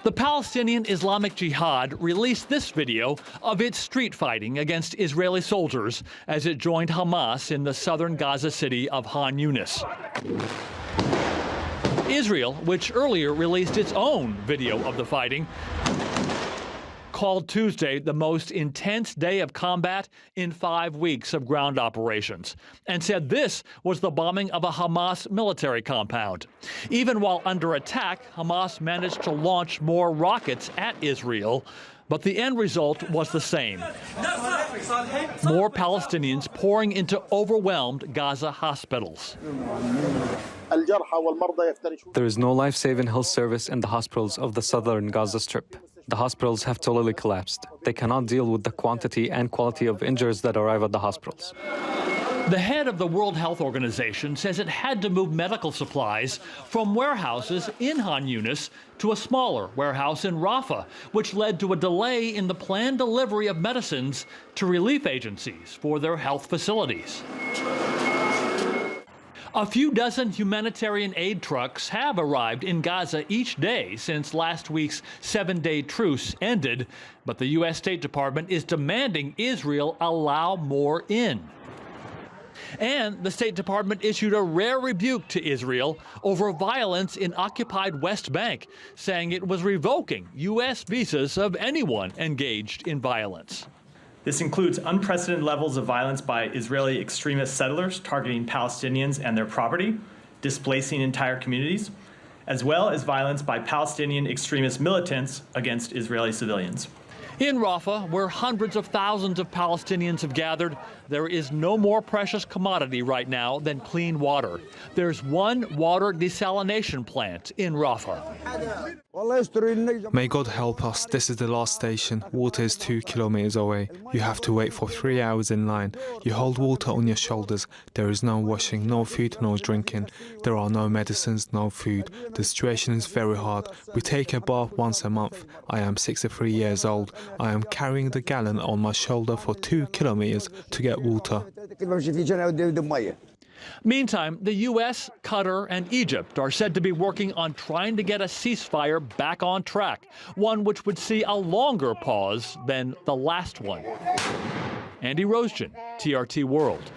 The Palestinian Islamic Jihad released this video of its street fighting against Israeli soldiers as it joined Hamas in the southern Gaza city of Khan Younis. Israel, which earlier released its own video of the fighting, called Tuesday the most intense day of combat in 5 weeks of ground operations, and said this was the bombing of a Hamas military compound. Even while under attack, Hamas managed to launch more rockets at Israel, but the end result was the same. More Palestinians pouring into overwhelmed Gaza hospitals. There is no life-saving health service in the hospitals of the southern Gaza Strip. The hospitals have totally collapsed. They cannot deal with the quantity and quality of injuries that arrive at the hospitals. The head of the World Health Organization says it had to move medical supplies from warehouses in Khan Younis to a smaller warehouse in Rafah, which led to a delay in the planned delivery of medicines to relief agencies for their health facilities. A few dozen humanitarian aid trucks have arrived in Gaza each day since last week's 7-day truce ended, but the U.S. State Department is demanding Israel allow more in. And the State Department issued a rare rebuke to Israel over violence in occupied West Bank, saying it was revoking U.S. visas of anyone engaged in violence. This includes unprecedented levels of violence by Israeli extremist settlers targeting Palestinians and their property, displacing entire communities, as well as violence by Palestinian extremist militants against Israeli civilians. In Rafah, where hundreds of thousands of Palestinians have gathered, there is no more precious commodity right now than clean water. There's one water desalination plant in Rafah. May God help us. This is the last station. Water is 2 kilometers away. You have to wait for 3 hours in line. You hold water on your shoulders. There is no washing, no food, no drinking. There are no medicines, no food. The situation is very hard. We take a bath once a month. I am 63 years old. I am carrying the gallon on my shoulder for 2 kilometers to get water. Meantime, the U.S., Qatar, and Egypt are said to be working on trying to get a ceasefire back on track, one which would see a longer pause than the last one. Andy Rosejan, TRT World.